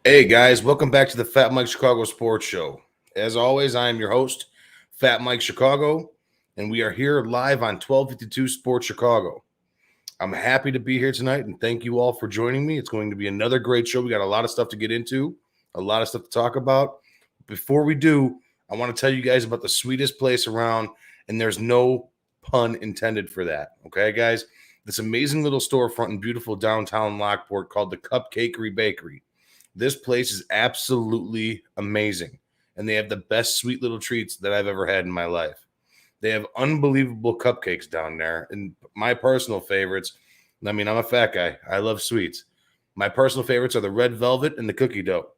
Hey guys, welcome back to the FatMike Chicago Sports Show. As always, I am your host, FatMike Chicago, and we are here live on 1252 Sports Chicago. I'm happy to be here tonight, and thank you all for joining me. It's going to be another great show. We got a lot of stuff to get into, a lot of stuff to talk about. Before we do, I want to tell you guys about the sweetest place around, and there's no pun intended for that. Okay, guys? This amazing little storefront in beautiful downtown Lockport called the Cupcakery Bakery. This place is absolutely amazing, and they have the best sweet little treats that I've ever had in my life. They have unbelievable cupcakes down there, and my personal favorites, I mean, I'm a fat guy. I love sweets. My personal favorites are the red velvet and the cookie dough.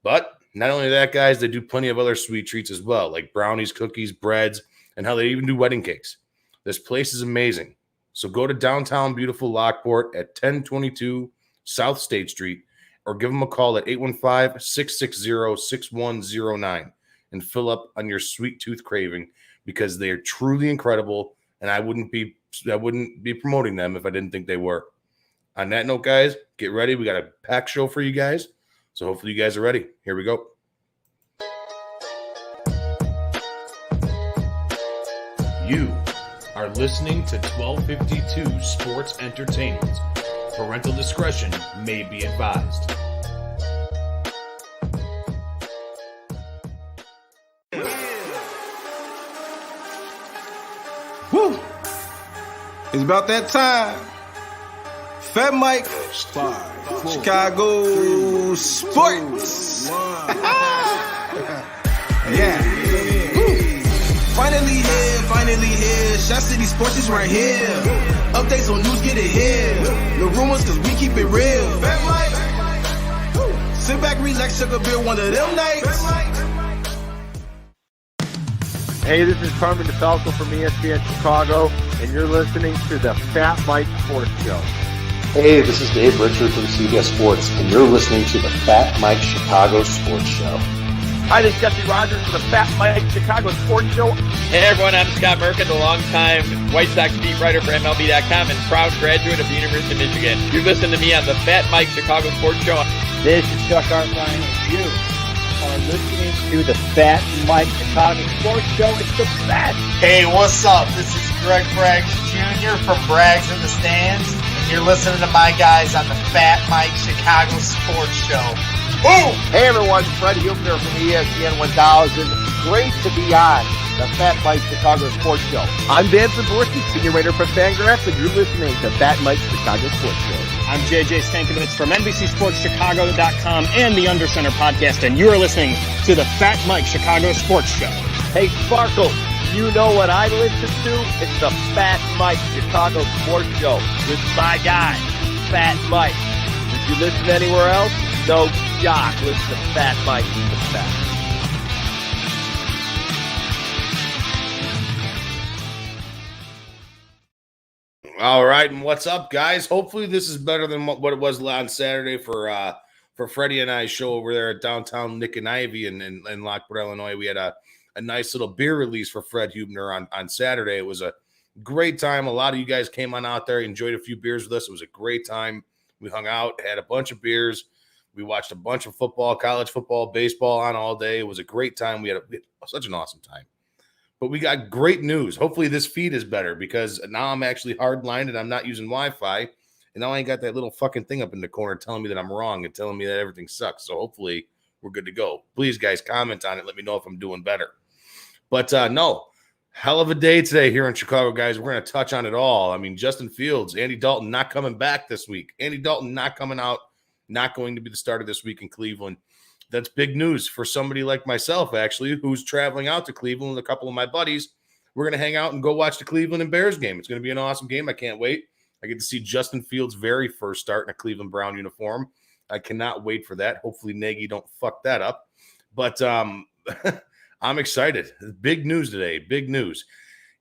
But not only that, guys, they do plenty of other sweet treats as well, like brownies, cookies, breads, and how they even do wedding cakes. This place is amazing. So go to downtown beautiful Lockport at 1022 South State Street, or give them a call at 815-660-6109 and fill up on your sweet tooth craving, because they are truly incredible, and I wouldn't be promoting them if I didn't think they were. On that note, guys, get ready. We got a packed show for you guys, so hopefully you guys are ready. Here we go. You are listening to 1252 Sports Entertainment. Parental discretion may be advised. Woo! It's about that time. FatMike Chicago Sports. Yeah. Woo. Finally here. Shot City Sports is right here. Updates on news, get it here. No rumors, cause we keep it real. FatMike. Sit back, relax, sugar beer, one of them nights. Hey, this is Carmen DeFalco from ESPN Chicago, and you're listening to the FatMike Sports Show. Hey, this is Dave Richard from CBS and you're listening to the FatMike Chicago Sports Show. Hi, this is Jesse Rogers from the FatMike Chicago Sports Show. Hey everyone, I'm Scott Merkin, the longtime White Sox beat writer for MLB.com and proud graduate of the University of Michigan. You're listening to me on the FatMike Chicago Sports Show. This is Chuck Arfine, and you are listening to the FatMike Chicago Sports Show. It's the best. Hey, what's up? This is Greg Braggs Jr. from Braggs in the Stands, and you're listening to my guys on the FatMike Chicago Sports Show. Boom! Hey everyone, Freddie Huebner from ESPN 1000. Great to be on the FatMike Chicago Sports Show. I'm Dan Zaborski, senior writer for Fangraphs, and you're listening to FatMike Chicago Sports Show. I'm JJ Stankovitz from NBCSportsChicago.com and the Undercenter podcast, and you're listening to the FatMike Chicago Sports Show. Hey Sparkle, you know what I listen to? It's the FatMike Chicago Sports Show with my guy, Fat Mike. If you listen anywhere else, no shock. Listen to Fat Mike. He's the best. All right, and what's up, guys? Hopefully this is better than what it was on Saturday for Freddie and I's show over there at downtown Nick and Ivy in Lockport, Illinois. We had a nice little beer release for Fred Huebner on Saturday. It was a great time. A lot of you guys came on out there, enjoyed a few beers with us. It was a great time. We hung out, had a bunch of beers. We watched a bunch of football, college football, baseball on all day. It was a great time. We had such an awesome time. But we got great news. Hopefully this feed is better, because now I'm actually hardlined and I'm not using Wi-Fi. And now I ain't got that little fucking thing up in the corner telling me that I'm wrong and telling me that everything sucks. So hopefully we're good to go. Please, guys, comment on it. Let me know if I'm doing better. But no, hell of a day today here in Chicago, guys. We're going to touch on it all. I mean, Justin Fields, Andy Dalton not coming back this week. Andy Dalton not coming out, not going to be the starter this week in Cleveland. That's big news for somebody like myself, actually, who's traveling out to Cleveland with a couple of my buddies. We're going to hang out and go watch the Cleveland and Bears game. It's going to be an awesome game. I can't wait. I get to see Justin Fields' very first start in a Cleveland Brown uniform. I cannot wait for that. Hopefully Nagy don't fuck that up. But I'm excited. Big news today. Big news.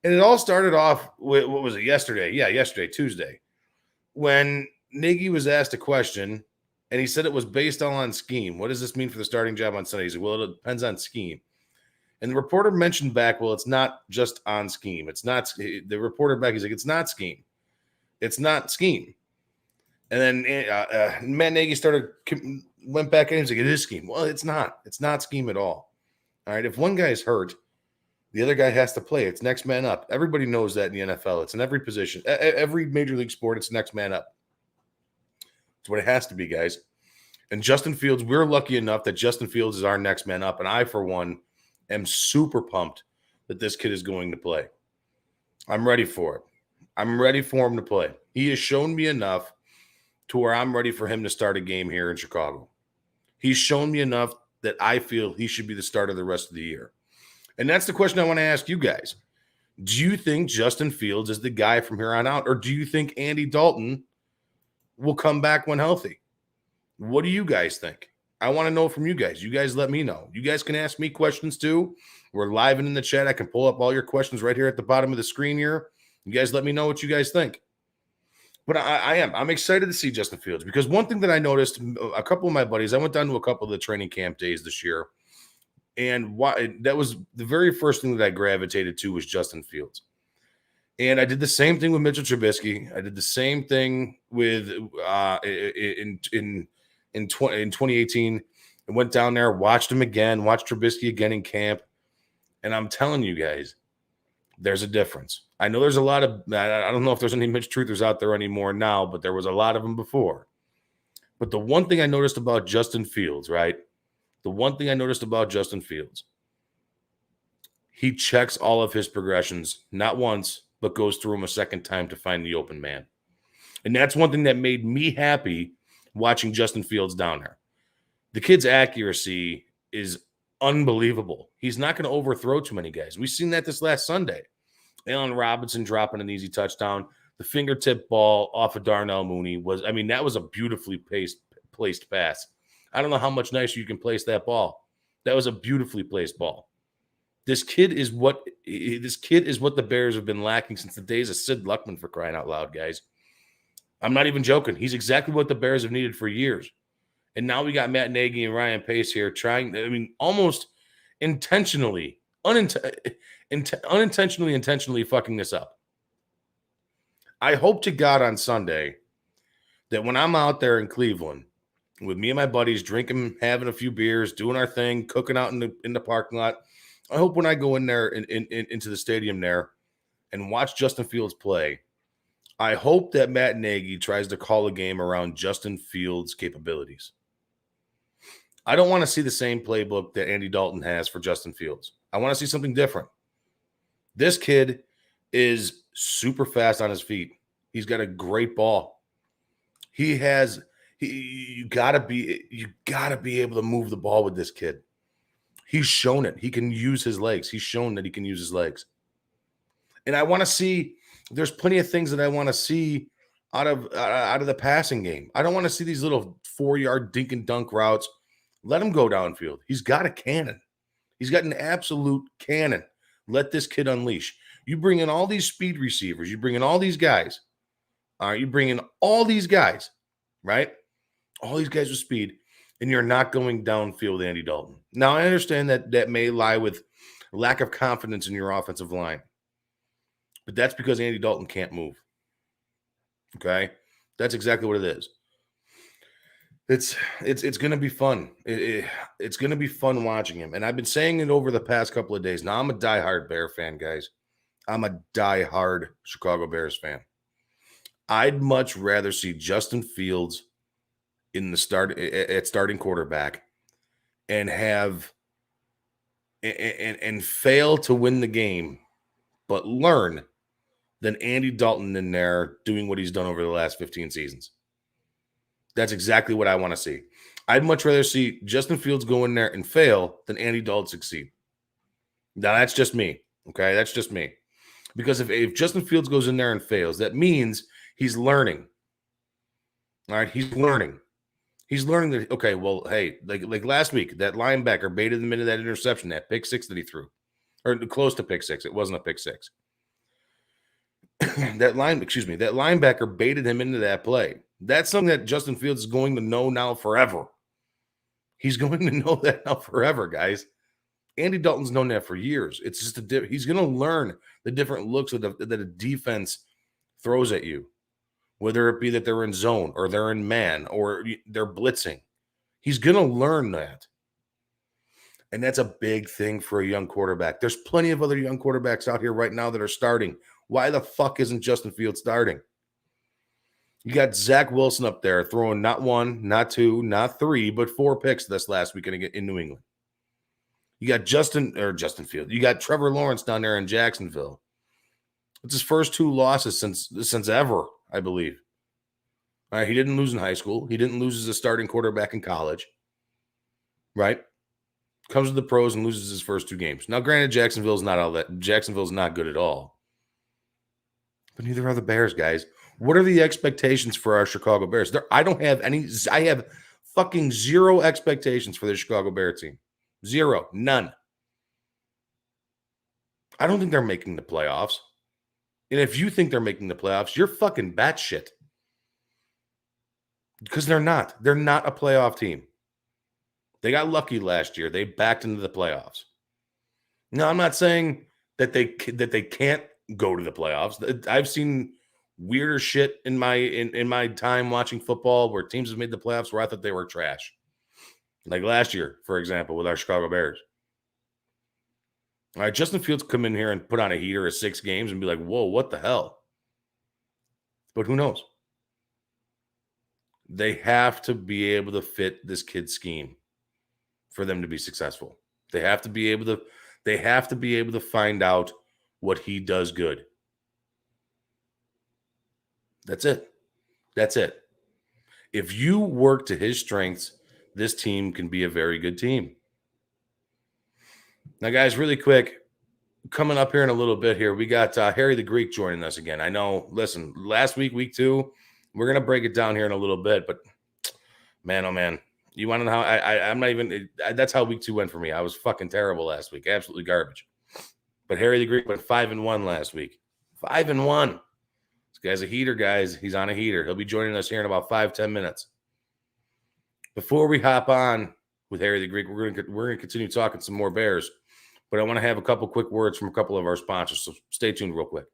And it all started off with, what was it, yesterday? Yeah, yesterday, Tuesday, when Nagy was asked a question. And he said it was based on scheme. What does this mean for the starting job on Sunday? He said, well, it depends on scheme. And the reporter mentioned back, well, it's not just on scheme. It's not – the reporter back, he's like, it's not scheme. It's not scheme. And then Matt Nagy started went back and he's like, it is scheme. Well, it's not. It's not scheme at all. All right. If one guy's hurt, the other guy has to play. It's next man up. Everybody knows that in the NFL. It's in every position. Every major league sport, it's next man up. It's what it has to be, guys. And Justin Fields, we're lucky enough that Justin Fields is our next man up. And I, for one, am super pumped that this kid is going to play. I'm ready for it. I'm ready for him to play. He has shown me enough to where I'm ready for him to start a game here in Chicago. He's shown me enough that I feel he should be the starter the rest of the year. And that's the question I want to ask you guys. Do you think Justin Fields is the guy from here on out? Or do you think Andy Dalton will come back when healthy? What do you guys think? I want to know from you guys. You guys let me know. You guys can ask me questions too. We're live and in the chat. I can pull up all your questions right here at the bottom of the screen here. You guys let me know what you guys think. But I'm excited to see Justin Fields because one thing that I noticed, a couple of my buddies, I went down to a couple of the training camp days this year, and that was the very first thing that I gravitated to was Justin Fields. And I did the same thing with Mitchell Trubisky. I did the same thing with in 2018. I went down there, watched him again, watched Trubisky again in camp, and I'm telling you guys, there's a difference. I know there's a lot of, I don't know if there's any Mitch Truthers out there anymore now, but there was a lot of them before. But the one thing I noticed about Justin Fields, right? The one thing I noticed about Justin Fields, he checks all of his progressions, not once, but goes through them a second time to find the open man. And that's one thing that made me happy watching Justin Fields down there. The kid's accuracy is unbelievable. He's not going to overthrow too many guys. We've seen that this last Sunday. Allen Robinson dropping an easy touchdown. The fingertip ball off of Darnell Mooney that was a beautifully placed pass. I don't know how much nicer you can place that ball. That was a beautifully placed ball. This kid is what the Bears have been lacking since the days of Sid Luckman, for crying out loud, guys. I'm not even joking. He's exactly what the Bears have needed for years. And now we got Matt Nagy and Ryan Pace here almost intentionally, intentionally fucking this up. I hope to God on Sunday that when I'm out there in Cleveland with me and my buddies drinking, having a few beers, doing our thing, cooking out in the parking lot, I hope when I go in there into the stadium there and watch Justin Fields play, I hope that Matt Nagy tries to call a game around Justin Fields' capabilities. I don't want to see the same playbook that Andy Dalton has for Justin Fields. I want to see something different. This kid is super fast on his feet. He's got a great ball. You gotta be able to move the ball with this kid. He's shown it. He can use his legs. He's shown that he can use his legs. And I want to see, there's plenty of things that I want to see out of the passing game. I don't want to see these little 4-yard dink and dunk routes. Let him go downfield. He's got a cannon. He's got an absolute cannon. Let this kid unleash. You bring in all these speed receivers. You bring in all these guys. All right, you bring in all these guys, right? All these guys with speed, and you're not going downfield with Andy Dalton. Now, I understand that may lie with lack of confidence in your offensive line, but that's because Andy Dalton can't move. Okay? That's exactly what it is. It's going to be fun. It's going to be fun watching him. And I've been saying it over the past couple of days. Now, I'm a diehard Bear fan, guys. I'm a diehard Chicago Bears fan. I'd much rather see Justin Fields in the starting quarterback and have and fail to win the game, but learn than Andy Dalton in there doing what he's done over the last 15 seasons. That's exactly what I want to see. I'd much rather see Justin Fields go in there and fail than Andy Dalton succeed. Now, that's just me, okay? That's just me. Because if Justin Fields goes in there and fails, that means he's learning. All right? He's learning. He's learning that, okay, well, hey, like last week, that linebacker baited him into that interception, that pick six that he threw. Or close to pick six. It wasn't a pick six. That linebacker baited him into that play. That's something that Justin Fields is going to know now forever. He's going to know that now forever, guys. Andy Dalton's known that for years. It's just he's going to learn the different looks that a defense throws at you, whether it be that they're in zone or they're in man or they're blitzing. He's going to learn that. And that's a big thing for a young quarterback. There's plenty of other young quarterbacks out here right now that are starting. Why the fuck isn't Justin Fields starting? You got Zach Wilson up there throwing not 1, not 2, not 3, but 4 picks this last weekend in New England. You got Justin Fields. You got Trevor Lawrence down there in Jacksonville. It's his first 2 losses since ever, I believe. All right, he didn't lose in high school. He didn't lose as a starting quarterback in college. Right? Comes to the pros and loses his first 2 games. Now, granted, Jacksonville's not good at all. But neither are the Bears, guys. What are the expectations for our Chicago Bears? I have fucking 0 expectations for the Chicago Bear team. 0. None. I don't think they're making the playoffs. And if you think they're making the playoffs, you're fucking batshit. Because they're not. They're not a playoff team. They got lucky last year. They backed into the playoffs. Now, I'm not saying that they can't go to the playoffs. I've seen weirder shit in my time watching football where teams have made the playoffs where I thought they were trash. Like last year, for example, with our Chicago Bears. All right, Justin Fields come in here and put on a heater of 6 games and be like, whoa, what the hell? But who knows? They have to be able to fit this kid's scheme for them to be successful. They have to be able to find out what he does good. That's it. If you work to his strengths, this team can be a very good team. Now, guys, really quick, coming up here in a little bit here, we got Harry the Greek joining us again. I know, listen, last week, week 2, we're going to break it down here in a little bit, but man, oh man, you want to know how I'm not even, that's how week 2 went for me. I was fucking terrible last week, absolutely garbage. But Harry the Greek went 5-1 last week. 5-1. This guy's a heater, guys. He's on a heater. He'll be joining us here in about 5-10 minutes. Before we hop on with Harry the Greek, we're going to continue talking some more Bears. But I want to have a couple quick words from a couple of our sponsors, so stay tuned real quick.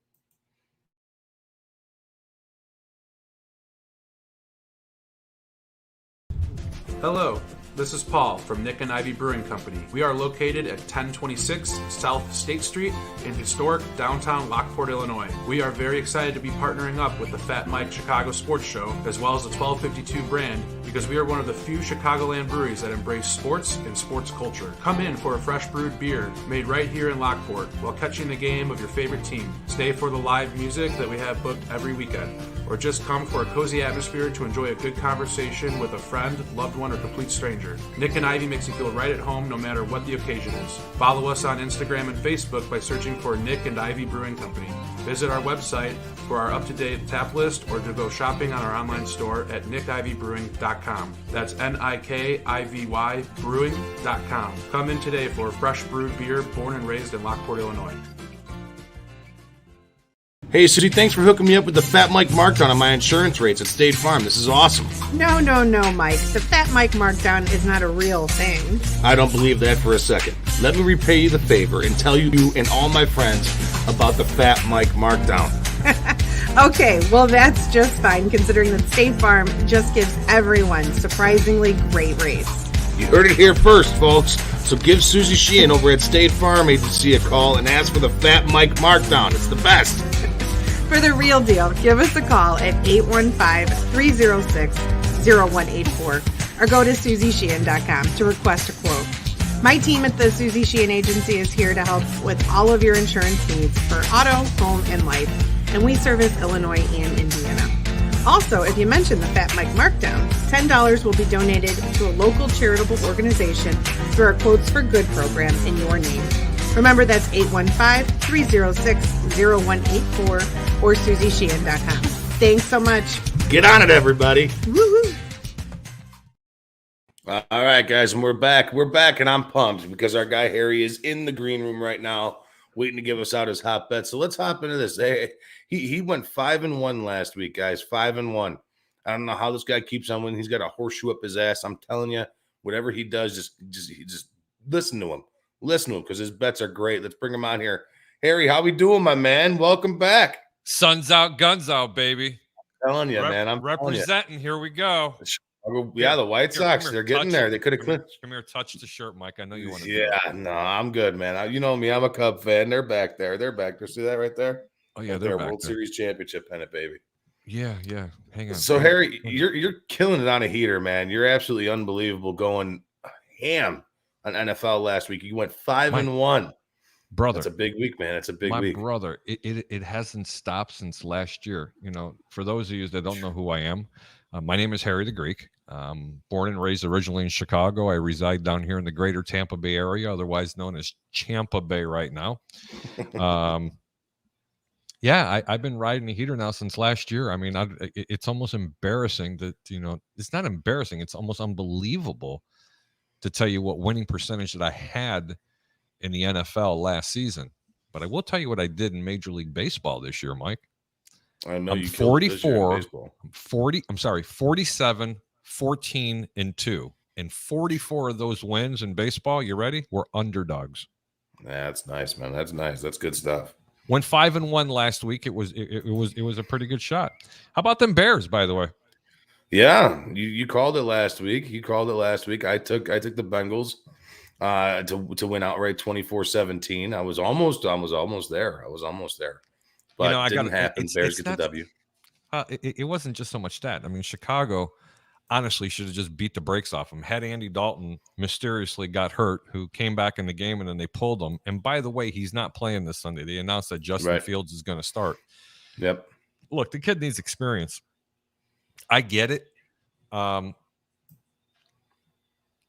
Hello, this is Paul from Nick and Ivy Brewing Company. We are located at 1026 South State Street in historic downtown Lockport, Illinois. We are very excited to be partnering up with the Fat Mike Chicago Sports Show, as well as the 1252 brand, because we are one of the few Chicagoland breweries that embrace sports and sports culture. Come in for a fresh brewed beer made right here in Lockport while catching the game of your favorite team. Stay for the live music that we have booked every weekend, or just come for a cozy atmosphere to enjoy a good conversation with a friend, loved one, or complete stranger. Nick and Ivy makes you feel right at home no matter what the occasion is. Follow us on Instagram and Facebook by searching for Nick and Ivy Brewing Company. Visit our website for our up-to-date tap list or to go shopping on our online store at nickivybrewing.com. That's Nikivy brewing.com. Come in today for fresh brewed beer born and raised in Lockport, Illinois. Hey, Susie, thanks for hooking me up with the Fat Mike markdown on my insurance rates at State Farm. This is awesome. No, Mike. The Fat Mike markdown is not a real thing. I don't believe that for a second. Let me repay you the favor and tell you and all my friends about the Fat Mike markdown. Okay, well, that's just fine, considering that State Farm just gives everyone surprisingly great rates. You heard it here first, folks. So give Susie Sheehan over at State Farm Agency a call and ask for the Fat Mike markdown. It's the best. For the real deal, give us a call at 815-306-0184 or go to SusieSheehan.com to request a quote. My team at the Susie Sheehan Agency is here to help with all of your insurance needs for auto, home, and life, and we service Illinois and Indiana. Also, if you mention the Fat Mike markdown, $10 will be donated to a local charitable organization through our Quotes for Good program in your name. Remember, that's 815-306-0184 or SusieSheehan.com. Thanks so much. Get on it, everybody. Woo-hoo. All right, guys, and we're back. We're back, and I'm pumped because our guy Harry is in the green room right now waiting to give us out his hot bet. So let's hop into this. He went 5-1 last week, guys, 5-1. I don't know how this guy keeps on winning. He's got a horseshoe up his ass. I'm telling you, whatever he does, just listen to him. Listen to him because his bets are great. Let's bring him on here. Harry, how we doing, my man? Welcome back. Sun's out, guns out, baby. I'm telling you, man. I'm representing. Here we go. Yeah, the White Sox, they're getting there. They could have clinched. Come here, touch the shirt, Mike. I know you want to. Yeah, no, I'm good, man. You know me, I'm a Cub fan. They're back there. See that right there? Oh yeah, right they're there. back World there. Series championship pennant, baby. Yeah. Hang on. So Harry, you're killing it on a heater, man. You're absolutely unbelievable, going ham on NFL last week. You went 5-1. Brother, it's a big week, man. It's a big week. My brother, it hasn't stopped since last year. You know, for those of you that don't know who I am, my name is Harry the Greek. Born and raised originally in Chicago. I reside down here in the greater Tampa Bay area, otherwise known as Champa Bay right now. Yeah, I've been riding the heater now since last year. I mean, it's almost embarrassing that, it's not embarrassing. It's almost unbelievable to tell you what winning percentage that I had in the NFL last season. But I will tell you what I did in Major League Baseball this year, Mike. I know I'm you 44, 47, 14, and 2. And 44 of those wins in baseball, you ready? Were underdogs. That's nice, man. That's nice. That's good stuff. Went 5-1 last week. It was a pretty good shot. How about them Bears, by the way? Yeah, you called it last week. I took the Bengals to win outright 24-17. I was almost there. But didn't happen. Bears get the W. It wasn't just so much that. I mean, Chicago honestly should have just beat the brakes off him. Had Andy Dalton mysteriously got hurt, who came back in the game, and then they pulled him. And by the way, he's not playing this Sunday. They announced that Justin Fields is going to start. Yep. Look, the kid needs experience. I get it. I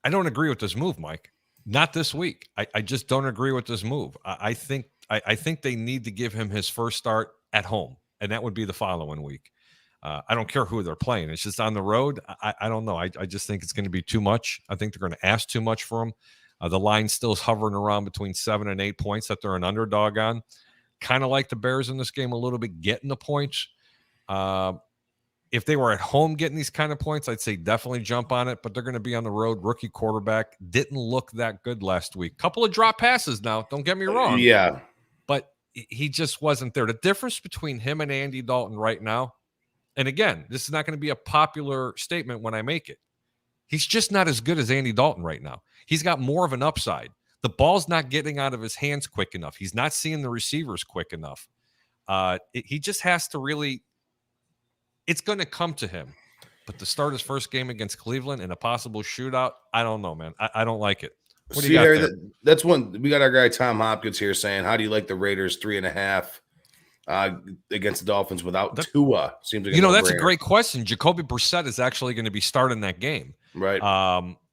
don't agree with this move, Mike. Not this week. I just don't agree with this move. I think they need to give him his first start at home, and that would be the following week. I don't care who they're playing. It's just on the road. I don't know. I just think it's going to be too much. I think they're going to ask too much for him. The line still is hovering around between 7 and 8 points that they're an underdog on. Kind of like the Bears in this game a little bit, getting the points. If they were at home getting these kind of points, I'd say definitely jump on it. But they're going to be on the road. Rookie quarterback didn't look that good last week. Couple of drop passes now. Don't get me wrong. Yeah. But he just wasn't there. The difference between him and Andy Dalton right now, and again, this is not going to be a popular statement when I make it. He's just not as good as Andy Dalton right now. He's got more of an upside. The ball's not getting out of his hands quick enough. He's not seeing the receivers quick enough. He just has to really – it's going to come to him. But to start his first game against Cleveland in a possible shootout, I don't know, man. I don't like it. What do you got Harry, there? that's one. We got our guy Tom Hopkins here saying, how do you like the Raiders 3.5 against the Dolphins without Tua? Seems like that's a great question. Jacoby Brissett is actually going to be starting that game. Right.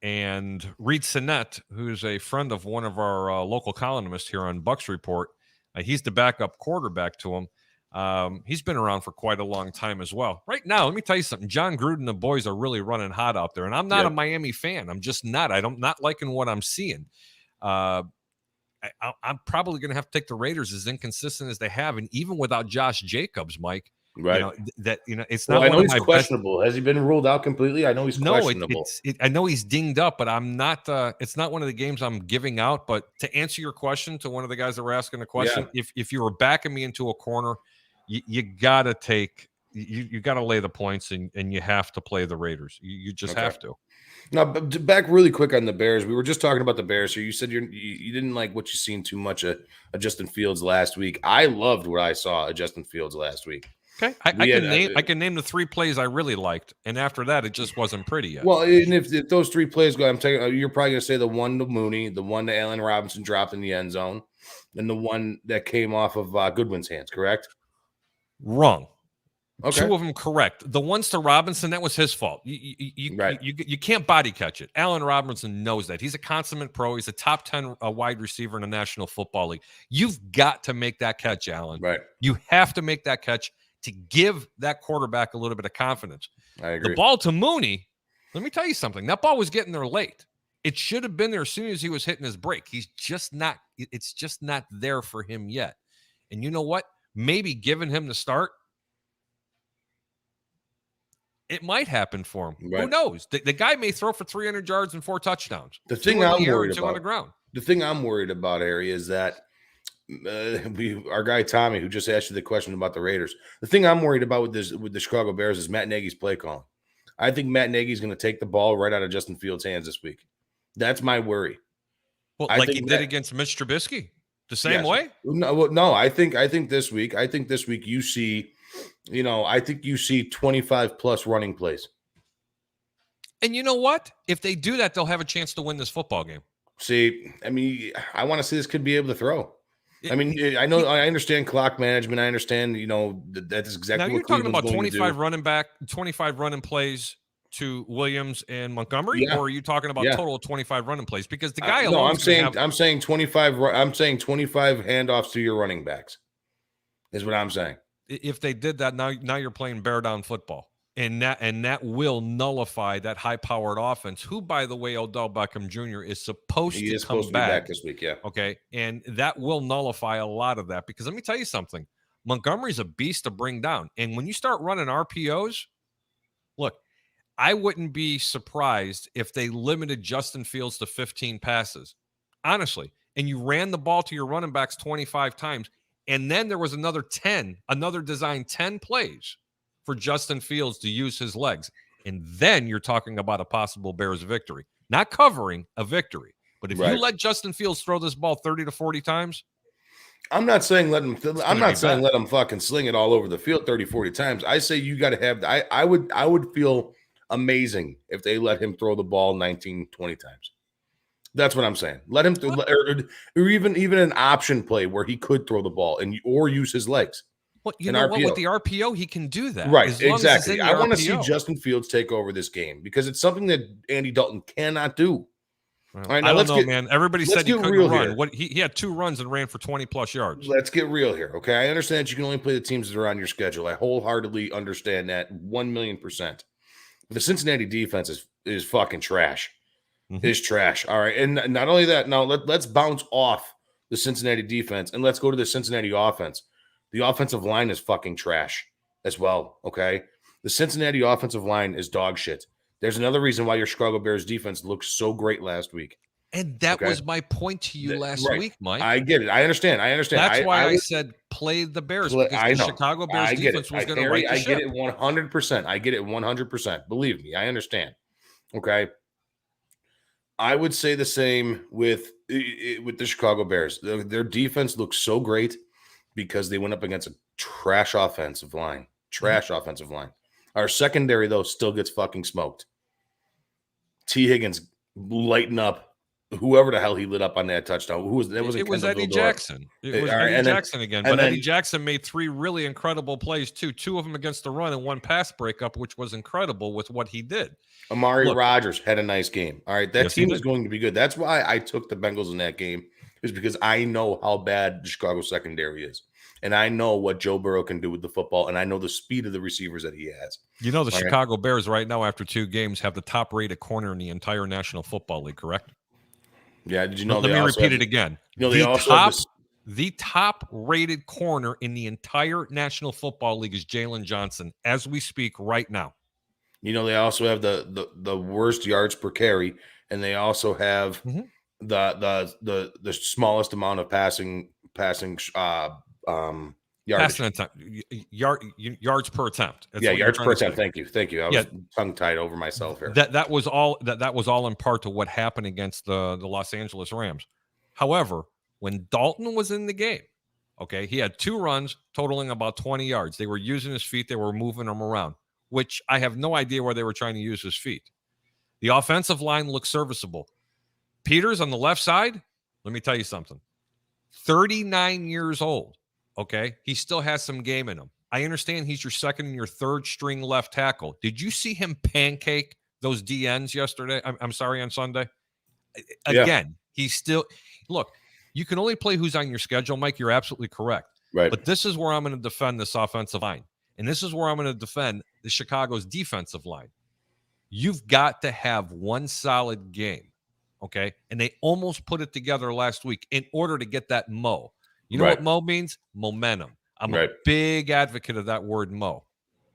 And Reed Sinnett, who's a friend of one of our local columnists here on Bucks Report, he's the backup quarterback to him. He's been around for quite a long time as well. Right now, let me tell you something. John Gruden and the boys are really running hot out there, and I'm not a Miami fan. I'm just not. I'm not liking what I'm seeing. I'm probably going to have to take the Raiders as inconsistent as they have, and even without Josh Jacobs, Mike. Right. It's not. I know he's questionable. Has he been ruled out completely? I know he's questionable. I know he's dinged up, but I'm not. It's not one of the games I'm giving out. But to answer your question, to one of the guys that were asking the question, if you were backing me into a corner, you gotta take. You got to lay the points, and you have to play the Raiders. You just have to. Now, back really quick on the Bears. We were just talking about the Bears here. You said you didn't like what you seen too much of Justin Fields last week. I loved what I saw of Justin Fields last week. Okay, I can name the 3 plays I really liked, and after that, it just wasn't pretty yet. Well, and if those 3 plays go, you're probably going to say the one to Mooney, the one that Allen Robinson dropped in the end zone, and the one that came off of Goodwin's hands, correct? Wrong. Okay. 2 of them correct. The ones to Robinson, that was his fault. You can't body catch it. Allen Robinson knows that. He's a consummate pro. He's a top 10 wide receiver in the National Football League. You've got to make that catch, Allen. Right. You have to make that catch to give that quarterback a little bit of confidence. I agree. The ball to Mooney, let me tell you something. That ball was getting there late. It should have been there as soon as he was hitting his break. He's just not – it's just not there for him yet. And you know what? Maybe giving him the start, it might happen for him. Right. Who knows? The guy may throw for 300 yards and 4 touchdowns. The thing I'm worried about, on the ground. The thing I'm worried about, Harry, is that our guy Tommy, who just asked you the question about the Raiders. The thing I'm worried about with the Chicago Bears is Matt Nagy's play calling. I think Matt Nagy's going to take the ball right out of Justin Fields' hands this week. That's my worry. Well, like he did against Mitch Trubisky, the same way. No. I think this week you see, I think you see 25 plus running plays. And you know what? If they do that, they'll have a chance to win this football game. See, I mean, I want to see this kid be able to throw. I mean, I understand clock management. I understand, that's exactly now what you're talking about 25 running plays to Williams and Montgomery, or are you talking about total of 25 running plays? Because the guy alone. No, I'm saying 25. I'm saying 25 handoffs to your running backs is what I'm saying. If they did that, now you're playing bear down football. And that will nullify that high-powered offense, who, by the way, Odell Beckham Jr. is supposed to be back this week, yeah. Okay, and that will nullify a lot of that because let me tell you something. Montgomery's a beast to bring down. And when you start running RPOs, look, I wouldn't be surprised if they limited Justin Fields to 15 passes, honestly, and you ran the ball to your running backs 25 times, and then there was another designed 10 plays for Justin Fields to use his legs. And then you're talking about a possible Bears victory. Not covering, a victory. But if you let Justin Fields throw this ball 30 to 40 times, I'm not saying let him fucking sling it all over the field 30, 40 times. I say you got to have I would feel amazing if they let him throw the ball 19, 20 times. That's what I'm saying. Let him or even an option play where he could throw the ball or use his legs. Well, you know what? With the RPO, he can do that. Right, exactly. I want to see Justin Fields take over this game because it's something that Andy Dalton cannot do. Well, all right, now I don't know, man. Everybody said he couldn't run. He had 2 runs and ran for 20-plus yards. Let's get real here, okay? I understand that you can only play the teams that are on your schedule. I wholeheartedly understand that 1,000,000%. The Cincinnati defense is fucking trash. Mm-hmm. Is trash. All right, and not only that, now let's bounce off the Cincinnati defense and let's go to the Cincinnati offense. The offensive line is fucking trash as well, okay? The Cincinnati offensive line is dog shit. There's another reason why your Chicago Bears defense looked so great last week. And that was my point to you last week, Mike. I get it. I understand. That's why I said play the Bears because the Chicago Bears defense was going to right the ship. I get it 100%. I get it 100%. Believe me, I understand. Okay? I would say the same with the Chicago Bears. Their defense looks so great because they went up against a trash offensive line. Offensive line. Our secondary, though, still gets fucking smoked. T. Higgins lighting up whoever the hell he lit up on that touchdown. It was Eddie Jackson. It was Eddie Jackson again. But Eddie Jackson made 3 really incredible plays, too. 2 of them against the run and 1 pass breakup, which was incredible with what he did. Amari Rodgers had a nice game. All right, that team is going to be good. That's why I took the Bengals in that game, is because I know how bad the Chicago secondary is. And I know what Joe Burrow can do with the football, and I know the speed of the receivers that he has. You know the Chicago Bears right now, after 2 games, have the top-rated corner in the entire National Football League, correct? Yeah, did you know? Let me repeat it again. The top-rated corner in the entire National Football League is Jalen Johnson, as we speak right now. You know, they also have the worst yards per carry, and they also have the smallest amount of passing yardage. Yards per attempt. Yards per attempt. Thank you. I was tongue-tied over myself here. That was all in part to what happened against the Los Angeles Rams. However, when Dalton was in the game, okay, he had 2 runs totaling about 20 yards. They were using his feet. They were moving him around, which I have no idea where they were trying to use his feet. The offensive line looked serviceable. Peters on the left side, let me tell you something. 39 years old, okay? He still has some game in him. I understand he's your second and your third string left tackle. Did you see him pancake those DNs yesterday? I'm sorry, on Sunday? Again, he's still – look, you can only play who's on your schedule, Mike. You're absolutely correct. Right. But this is where I'm going to defend this offensive line. And this is where I'm going to defend the Chicago's defensive line. You've got to have one solid game, okay? And they almost put it together last week in order to get that mo. You know what mo means? Momentum. I'm a big advocate of that word mo.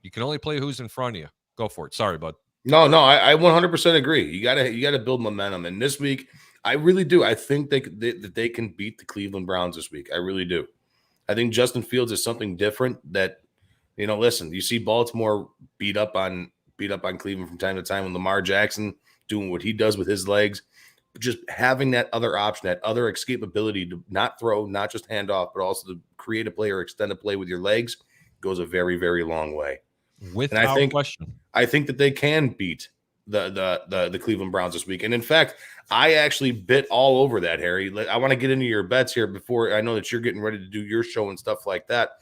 You can only play who's in front of you. Go for it. Sorry, bud. No, I 100% agree. You gotta build momentum. And this week, I really do. I think that they can beat the Cleveland Browns this week. I really do. I think Justin Fields is something different that, listen, you see Baltimore beat up on beat up on Cleveland from time to time when Lamar Jackson doing what he does with his legs. Just having that other option, that other escapability to not throw, not just hand off, but also to create a play or extend a play with your legs goes a very, very long way. Without question. I think that they can beat the Cleveland Browns this week. And in fact, I actually bit all over that, Harry. I want to get into your bets here before I know that you're getting ready to do your show and stuff like that.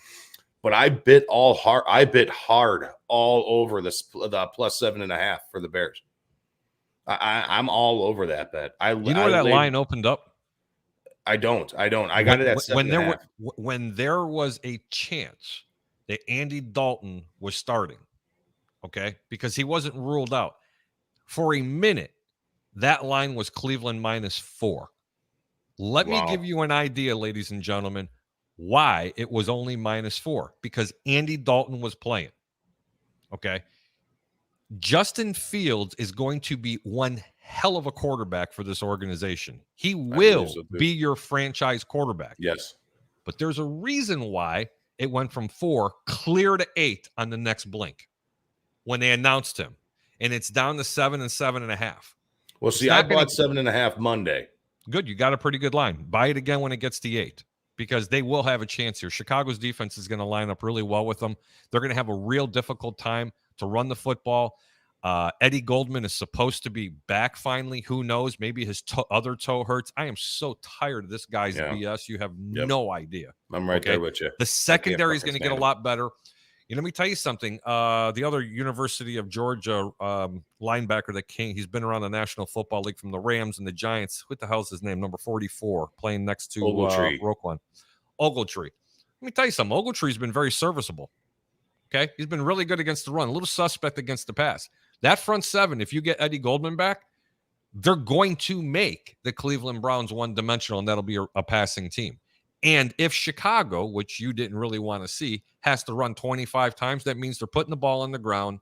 But I bit hard all over the plus 7.5 for the Bears. I'm all over that bet. You know where that line opened up? I don't. I got it at 7.5. When there was a chance that Andy Dalton was starting, okay, because he wasn't ruled out. For a minute, that line was Cleveland -4. Let me give you an idea, ladies and gentlemen, why it was only -4. Because Andy Dalton was playing, okay? Justin Fields is going to be one hell of a quarterback for this organization. He will be your franchise quarterback. Yes. But there's a reason why it went from 4 clear to 8 on the next blink when they announced him. And it's down to 7 and 7.5. Well, see, I bought 7.5 Monday. Good. You got a pretty good line. Buy it again when it gets to 8 because they will have a chance here. Chicago's defense is going to line up really well with them. They're going to have a real difficult time to run the football. Eddie Goldman is supposed to be back finally. Who knows? Maybe his other toe hurts. I am so tired of this guy's BS. You have no idea. I'm right there with you. The secondary is going to get a lot better. Let me tell you something. The other University of Georgia linebacker that came, he's been around the National Football League from the Rams and the Giants. What the hell's his name? Number 44, playing next to Roquan. Ogletree. Let me tell you something. Ogletree's been very serviceable. Okay? He's been really good against the run, a little suspect against the pass. That front seven, if you get Eddie Goldman back, they're going to make the Cleveland Browns one-dimensional, and that'll be a passing team. And if Chicago, which you didn't really want to see, has to run 25 times, that means they're putting the ball on the ground.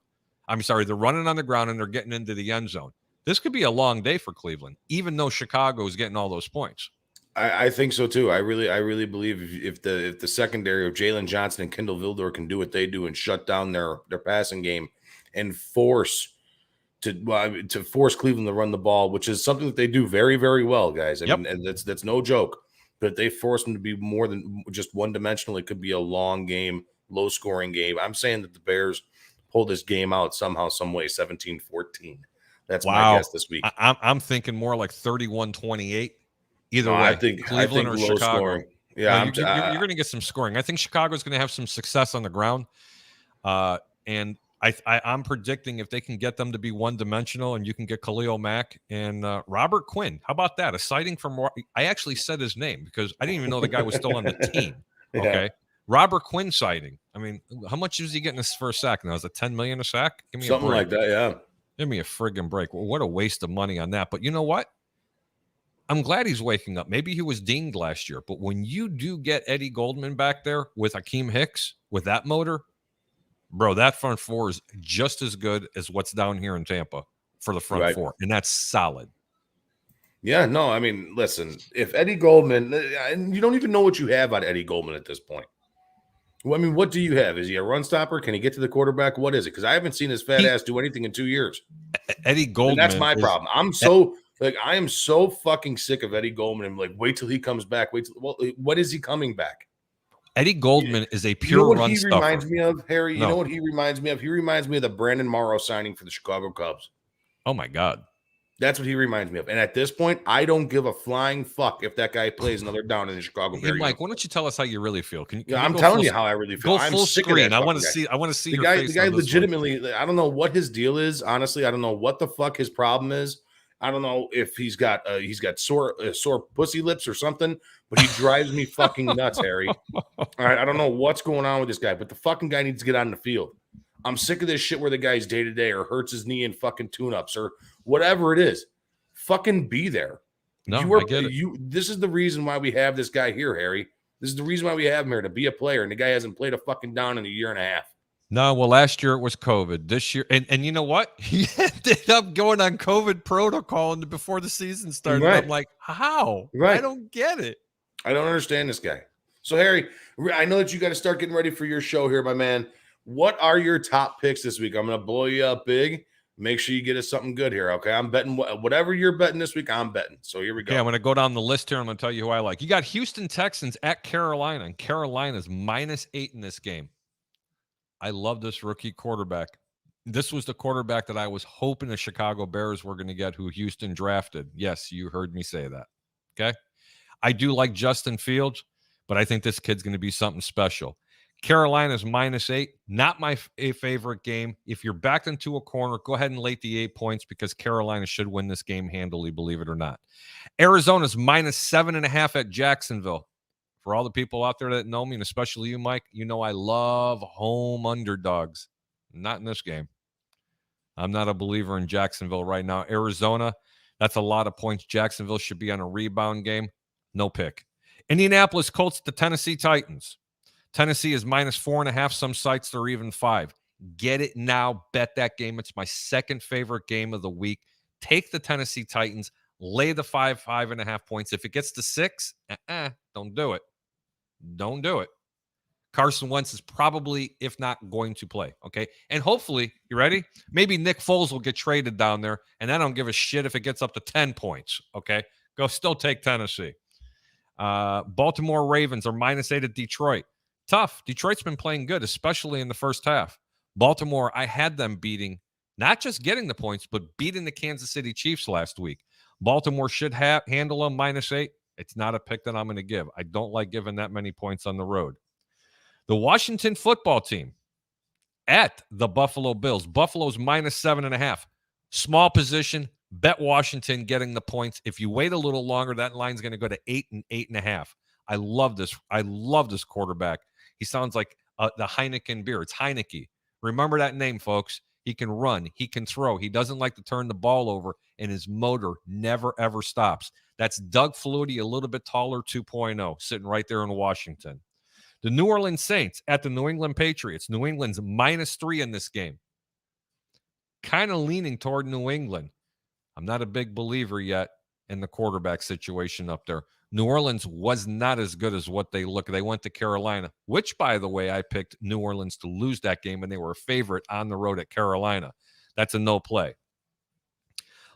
They're running on the ground and they're getting into the end zone. This could be a long day for Cleveland, even though Chicago is getting all those points. I think so too. I really believe if the secondary of Jalen Johnson and Kendall Vildor can do what they do and shut down their passing game and force Cleveland to run the ball, which is something that they do very, very well, guys. I mean, and that's no joke. But if they force them to be more than just one-dimensional, it could be a long game, low-scoring game. I'm saying that the Bears pull this game out somehow, some way, 17-14. That's my guess this week. I'm thinking more like 31-28. Either way, I think Cleveland or low Chicago. Scoring. Yeah, you're going to get some scoring. I think Chicago's going to have some success on the ground. And I'm predicting if they can get them to be one-dimensional and you can get Khalil Mack and Robert Quinn. How about that? A sighting from – I actually said his name because I didn't even know the guy was still on the team. Okay. Robert Quinn sighting. I mean, how much is he getting for a sack now? Is it $10 million a sack? Give me something like that, yeah. Give me a friggin' break. Well, what a waste of money on that. But you know what? I'm glad he's waking up. Maybe he was dinged last year. But when you do get Eddie Goldman back there with Akeem Hicks, with that motor – bro, that front four is just as good as what's down here in Tampa for the front four, and that's solid. Yeah, no, I mean, listen, if Eddie Goldman, and you don't even know what you have on Eddie Goldman at this point. Well, I mean, what do you have? Is he a run stopper? Can he get to the quarterback? What is it? Because I haven't seen his fat ass do anything in 2 years. Eddie Goldman. And that's my problem. I am so fucking sick of Eddie Goldman. I'm like, wait till he comes back. What is he coming back? Eddie Goldman is a pure run stuffer. Reminds me of, Harry? You know what he reminds me of? He reminds me of the Brandon Morrow signing for the Chicago Cubs. Oh, my God. That's what he reminds me of. And at this point, I don't give a flying fuck if that guy plays another down in the Chicago Bears. Hey, Mike, why don't you tell us how you really feel? I'm telling you how I really feel. Go full screen. I want to see your face. The guy legitimately, I don't know what his deal is. Honestly, I don't know what the fuck his problem is. I don't know if he's got sore pussy lips or something, but he drives me fucking nuts, Harry. All right, I don't know what's going on with this guy, but the fucking guy needs to get on the field. I'm sick of this shit where the guy's day-to-day or hurts his knee in fucking tune-ups or whatever it is. Fucking be there. No, I get it. This is the reason why we have this guy here, Harry. This is the reason why we have him here, to be a player, and the guy hasn't played a fucking down in a year and a half. No, well, last year it was COVID. This year, and you know what? He ended up going on COVID protocol before the season started. Right. I'm like, how? Right. I don't get it. I don't understand this guy. So, Harry, I know that you got to start getting ready for your show here, my man. What are your top picks this week? I'm going to blow you up big. Make sure you get us something good here, okay? I'm betting whatever you're betting this week, I'm betting. So here we go. Okay, I'm going to go down the list here. I'm going to tell you who I like. You got Houston Texans at Carolina, and Carolina's -8 in this game. I love this rookie quarterback. This was the quarterback that I was hoping the Chicago Bears were going to get, who Houston drafted. Yes, you heard me say that. Okay? I do like Justin Fields, but I think this kid's going to be something special. Carolina's -8, not my favorite game. If you're backed into a corner, go ahead and lay the 8 points because Carolina should win this game handily, believe it or not. Arizona's -7.5 at Jacksonville. For all the people out there that know me, and especially you, Mike, you know I love home underdogs. Not in this game. I'm not a believer in Jacksonville right now. Arizona, that's a lot of points. Jacksonville should be on a rebound game. No pick. Indianapolis Colts to Tennessee Titans. Tennessee is -4.5. Some sites they're even 5. Get it now. Bet that game. It's my second favorite game of the week. Take the Tennessee Titans. Lay the 5.5 points. If it gets to 6, don't do it. Don't do it. Carson Wentz is probably, if not, going to play. Okay. And hopefully, you ready? Maybe Nick Foles will get traded down there, and I don't give a shit if it gets up to 10 points. Okay. Go still take Tennessee. Baltimore Ravens are -8 at Detroit. Tough. Detroit's been playing good, especially in the first half. Baltimore, I had them beating, not just getting the points, but beating the Kansas City Chiefs last week. Baltimore should handle them -8. It's not a pick that I'm going to give. I don't like giving that many points on the road. The Washington football team at the Buffalo Bills. Buffalo's -7.5. Small position. Bet Washington getting the points. If you wait a little longer, that line's going to go to 8 and 8.5. I love this. I love this quarterback. He sounds like the Heineken beer. It's Heineke. Remember that name, folks. He can run. He can throw. He doesn't like to turn the ball over, and his motor never, ever stops. That's Doug Flutie, a little bit taller, 2.0, sitting right there in Washington. The New Orleans Saints at the New England Patriots. New England's -3 in this game. Kind of leaning toward New England. I'm not a big believer yet in the quarterback situation up there. New Orleans was not as good as what they look. They went to Carolina, which, by the way, I picked New Orleans to lose that game, and they were a favorite on the road at Carolina. That's a no play.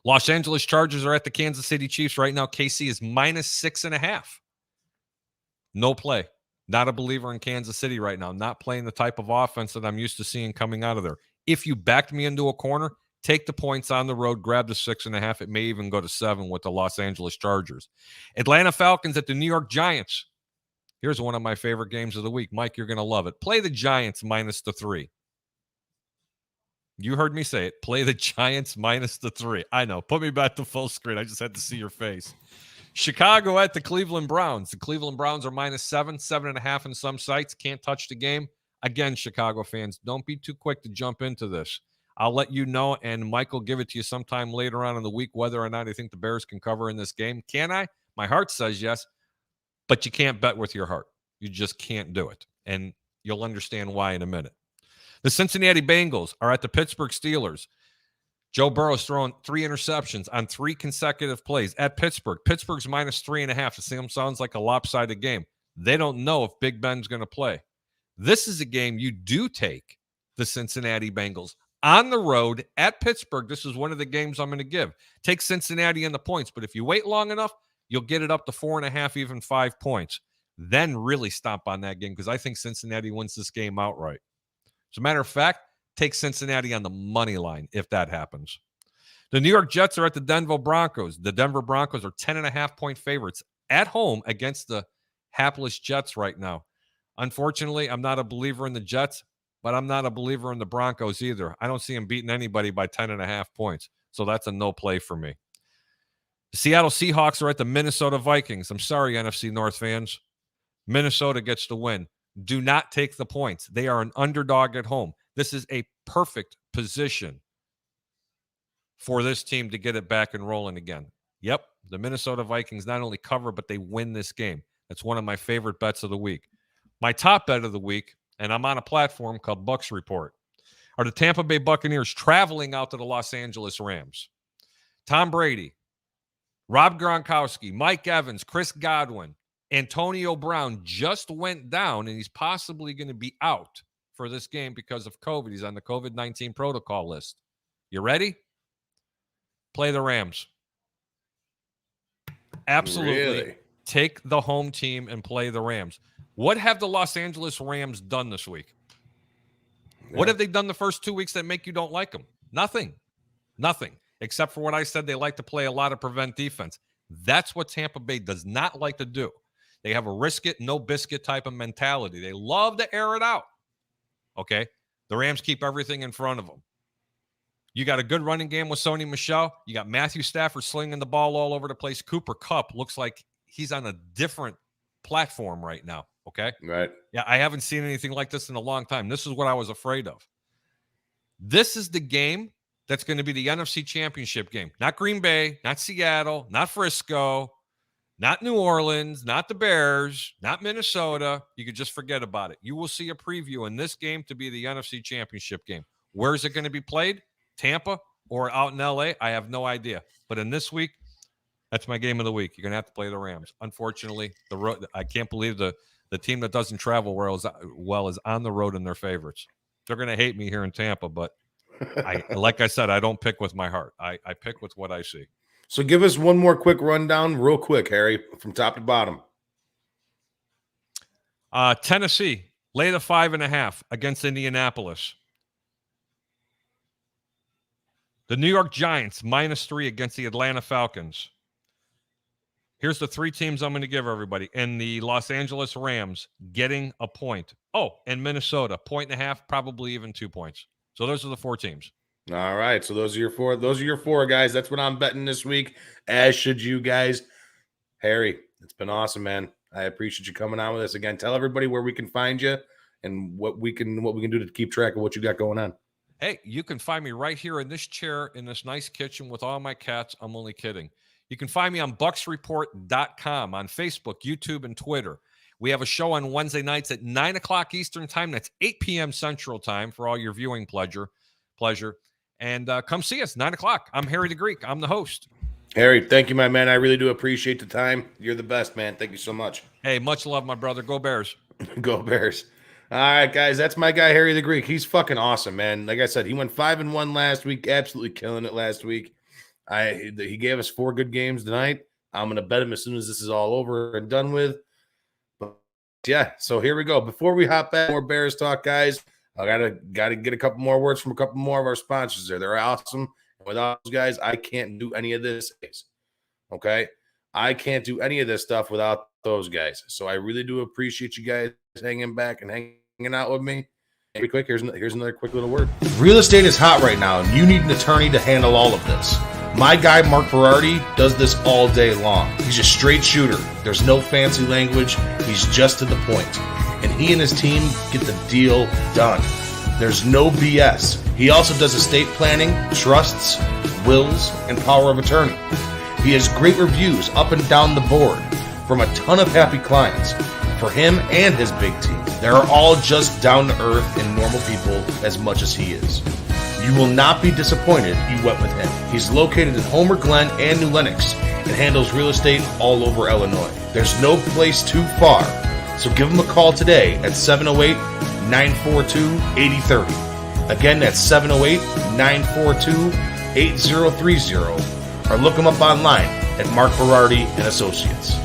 Los Angeles Chargers are at the Kansas City Chiefs right now. KC is -6.5. No play. Not a believer in Kansas City right now. Not playing the type of offense that I'm used to seeing coming out of there. If you backed me into a corner, take the points on the road, grab the 6.5. It may even go to 7 with the Los Angeles Chargers. Atlanta Falcons at the New York Giants. Here's one of my favorite games of the week. Mike, you're going to love it. Play the Giants -3. You heard me say it. Play the Giants -3. I know. Put me back to full screen. I just had to see your face. Chicago at the Cleveland Browns. The Cleveland Browns are -7, 7.5 in some sites. Can't touch the game. Again, Chicago fans, don't be too quick to jump into this. I'll let you know, and Mike will give it to you sometime later on in the week whether or not I think the Bears can cover in this game. Can I? My heart says yes, but you can't bet with your heart. You just can't do it, and you'll understand why in a minute. The Cincinnati Bengals are at the Pittsburgh Steelers. Joe Burrow's thrown 3 interceptions on 3 consecutive plays at Pittsburgh. Pittsburgh's -3.5. It sounds like a lopsided game. They don't know if Big Ben's going to play. This is a game you do take the Cincinnati Bengals on the road at Pittsburgh. This is one of the games I'm going to give. Take Cincinnati in the points, but if you wait long enough, you'll get it up to 4.5, even 5 points. Then really stomp on that game because I think Cincinnati wins this game outright. As a matter of fact, take Cincinnati on the money line if that happens. The New York Jets are at the Denver Broncos. The Denver Broncos are 10.5-point favorites at home against the hapless Jets right now. Unfortunately, I'm not a believer in the Jets, but I'm not a believer in the Broncos either. I don't see them beating anybody by 10.5 points, so that's a no play for me. The Seattle Seahawks are at the Minnesota Vikings. I'm sorry, NFC North fans. Minnesota gets the win. Do not take the points. They are an underdog at home. This is a perfect position for this team to get it back and rolling again. Yep, the Minnesota Vikings not only cover, but they win this game. That's one of my favorite bets of the week. My top bet of the week, and I'm on a platform called Bucks Report, are the Tampa Bay Buccaneers traveling out to the Los Angeles Rams. Tom Brady, Rob Gronkowski, Mike Evans, Chris Godwin, Antonio Brown just went down, and he's possibly going to be out for this game because of COVID. He's on the COVID-19 protocol list. You ready? Play the Rams. Absolutely. Really? Take the home team and play the Rams. What have the Los Angeles Rams done this week? Yeah. What have they done the first 2 weeks that make you don't like them? Nothing. Except for what I said, they like to play a lot of prevent defense. That's what Tampa Bay does not like to do. They have a risk it, no biscuit type of mentality. They love to air it out. Okay? The Rams keep everything in front of them. You got a good running game with Sony Michel. You got Matthew Stafford slinging the ball all over the place. Cooper Kupp looks like he's on a different platform right now. Okay? Right. Yeah, I haven't seen anything like this in a long time. This is what I was afraid of. This is the game that's going to be the NFC Championship game. Not Green Bay, not Seattle, not Frisco, not New Orleans, not the Bears, not Minnesota. You could just forget about it. You will see a preview in this game to be the NFC Championship game. Where is it going to be played? Tampa or out in LA? I have no idea. But in this week, that's my game of the week. You're going to have to play the Rams. Unfortunately, the road. I can't believe the team that doesn't travel well is on the road and they're favorites. They're going to hate me here in Tampa, but like I said, I don't pick with my heart. I pick with what I see. So give us one more quick rundown real quick, Harry, from top to bottom. Tennessee, lay the 5.5 against Indianapolis. The New York Giants, -3 against the Atlanta Falcons. Here's the 3 teams I'm going to give everybody. And the Los Angeles Rams getting a point. Oh, and Minnesota, 1.5, probably even 2 points. So those are the 4 teams. All right. So those are your 4. Those are your 4 guys. That's what I'm betting this week, as should you guys. Harry, it's been awesome, man. I appreciate you coming on with us again. Tell everybody where we can find you and what we can do to keep track of what you got going on. Hey, you can find me right here in this chair in this nice kitchen with all my cats. I'm only kidding. You can find me on bucksreport.com, on Facebook, YouTube, and Twitter. We have a show on Wednesday nights at 9 o'clock Eastern time. That's 8 p.m. Central time for all your viewing pleasure. And come see us, 9 o'clock. I'm Harry the Greek. I'm the host. Harry, thank you, my man. I really do appreciate the time. You're the best, man. Thank you so much. Hey, much love, my brother. Go Bears. Go Bears. All right, guys, that's my guy, Harry the Greek. He's fucking awesome, man. Like I said, he went 5-1 last week, absolutely killing it last week. He gave us 4 good games tonight. I'm going to bet him as soon as this is all over and done with. But yeah, so here we go. Before we hop back, more Bears talk, guys, I gotta get a couple more words from a couple more of our sponsors there. They're awesome. And without those guys, I can't do any of this. Okay? I can't do any of this stuff without those guys. So I really do appreciate you guys hanging back and hanging out with me. Pretty quick, here's another quick little word. Real estate is hot right now, and you need an attorney to handle all of this. My guy, Mark Berardi, does this all day long. He's a straight shooter. There's no fancy language. He's just to the point. And he and his team get the deal done. There's no BS. He also does estate planning, trusts, wills, and power of attorney. He has great reviews up and down the board from a ton of happy clients. For him and his big team, they're all just down to earth and normal people as much as he is. You will not be disappointed you went with him. He's located in Homer Glen and New Lenox and handles real estate all over Illinois. There's no place too far, so give him a call today at 708-942-8030. Again, that's 708-942-8030, or look him up online at Mark Berardi and Associates.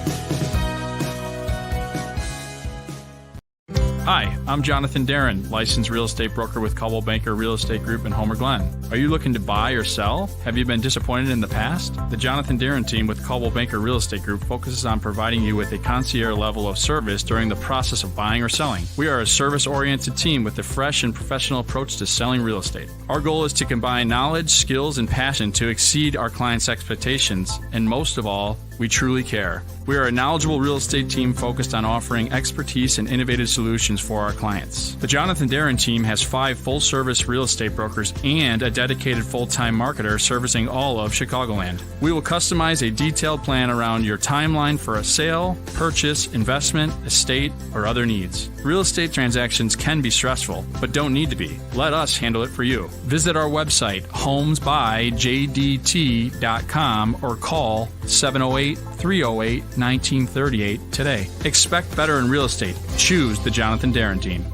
Hi, I'm Jonathan Darin, licensed real estate broker with Coldwell Banker Real Estate Group in Homer Glen. Are you looking to buy or sell? Have you been disappointed in the past? The Jonathan Darin team with Coldwell Banker Real Estate Group focuses on providing you with a concierge level of service during the process of buying or selling. We are a service-oriented team with a fresh and professional approach to selling real estate. Our goal is to combine knowledge, skills, and passion to exceed our clients' expectations, and most of all, we truly care. We are a knowledgeable real estate team focused on offering expertise and innovative solutions for our clients. The Jonathan Darin team has 5 full-service real estate brokers and a dedicated full-time marketer servicing all of Chicagoland. We will customize a detailed plan around your timeline for a sale, purchase, investment, estate, or other needs. Real estate transactions can be stressful, but don't need to be. Let us handle it for you. Visit our website, homesbyjdt.com, or call 708-308-1938 today. Expect better in real estate. Choose the Jonathan Darin team.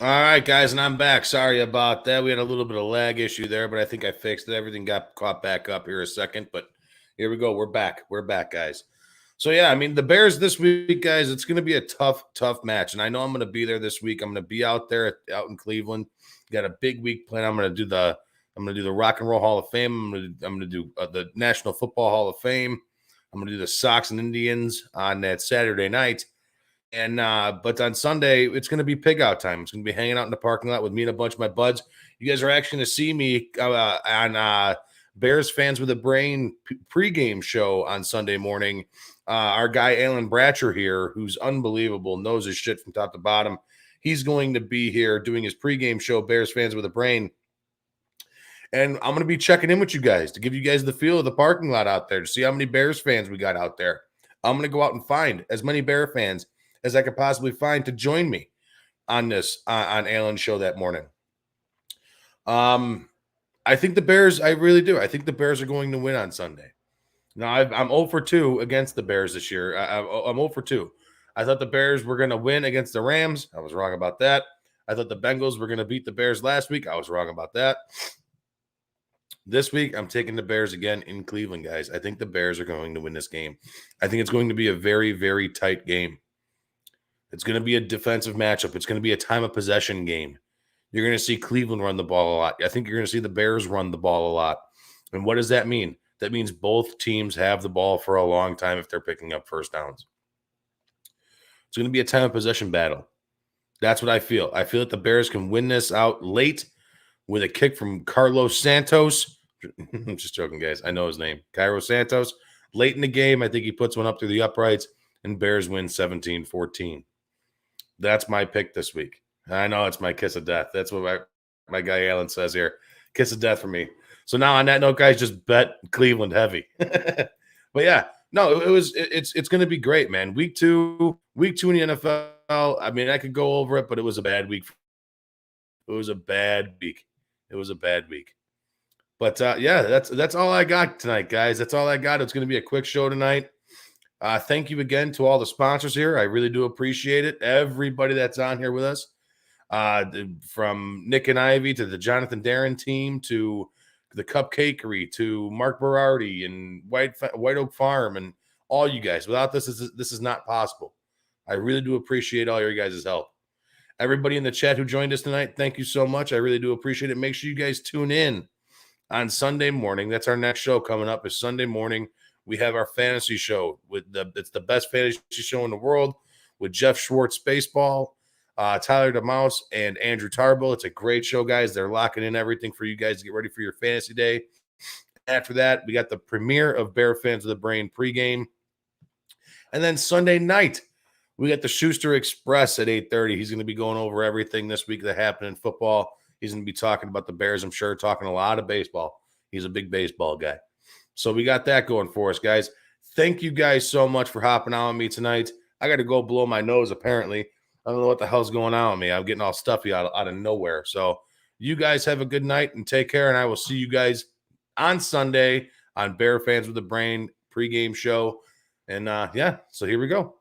All right, guys, and I'm back. Sorry about that. We had a little bit of lag issue there, but I think I fixed it. Everything got caught back up here a second, but here we go. We're back. We're back, guys. So, yeah, I mean, the Bears this week, guys, it's going to be a tough match. And I know I'm going to be there this week. I'm going to be out there out in Cleveland. Got a big week planned. I'm going to do the Rock and Roll Hall of Fame. I'm going to do the National Football Hall of Fame. I'm going to do the Sox and Indians on that Saturday night. And but on Sunday, it's going to be pig out time. It's going to be hanging out in the parking lot with me and a bunch of my buds. You guys are actually going to see me on Bears Fans with a Brain pregame show on Sunday morning. Our guy Alan Bratcher here, who's unbelievable, knows his shit from top to bottom. He's going to be here doing his pregame show, Bears Fans with a Brain. And I'm going to be checking in with you guys to give you guys the feel of the parking lot out there to see how many Bears fans we got out there. I'm going to go out and find as many Bear fans as I could possibly find to join me on this on Alan's show that morning. I think the Bears, I really do. I think the Bears are going to win on Sunday. Now, I'm 0 for 2 against the Bears this year. I'm 0 for 2. I thought the Bears were going to win against the Rams. I was wrong about that. I thought the Bengals were going to beat the Bears last week. I was wrong about that. This week, I'm taking the Bears again in Cleveland, guys. I think the Bears are going to win this game. I think it's going to be a very, very tight game. It's going to be a defensive matchup. It's going to be a time of possession game. You're going to see Cleveland run the ball a lot. I think you're going to see the Bears run the ball a lot. And what does that mean? That means both teams have the ball for a long time if they're picking up first downs. It's going to be a time of possession battle. That's what I feel. I feel that the Bears can win this out late with a kick from Carlos Santos. I'm just joking, guys. I know his name. Cairo Santos. Late in the game, I think he puts one up through the uprights, and Bears win 17-14. That's my pick this week. I know it's my kiss of death. That's what my guy Alan says here. Kiss of death for me. So now on that note, guys, just bet Cleveland heavy. But yeah, no, it's going to be great, man. Week two in the NFL. I mean, I could go over it, but it was a bad week. It was a bad week. But yeah, that's all I got tonight, guys. That's all I got. It's going to be a quick show tonight. Thank you again to all the sponsors here. I really do appreciate it. Everybody that's on here with us, from Nick and Ivy to the Jonathan Darin team to the Cupcakery to Mark Berardi and White Oak Farm and all you guys. Without this is not possible. I really do appreciate all your guys' help. Everybody in the chat who joined us tonight, thank you so much. I really do appreciate it. Make sure you guys tune in on Sunday morning. That's our next show coming up is Sunday morning. We have our fantasy show it's the best fantasy show in the world with Jeff Schwartz Baseball, Tyler DeMouse, and Andrew Tarble. It's a great show, guys. They're locking in everything for you guys to get ready for your fantasy day. After that, we got the premiere of Bear Fans of the Brain pregame. And then Sunday night, we got the Schuster Express at 8:30. He's going to be going over everything this week that happened in football. He's going to be talking about the Bears, I'm sure, talking a lot of baseball. He's a big baseball guy. So we got that going for us, guys. Thank you guys so much for hopping on with me tonight. I got to go blow my nose, apparently. I don't know what the hell's going on with me. I'm getting all stuffy out of nowhere. So you guys have a good night and take care, and I will see you guys on Sunday on Bear Fans with the Brain pregame show. And, yeah, so here we go.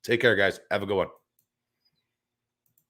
Take care, guys. Have a good one.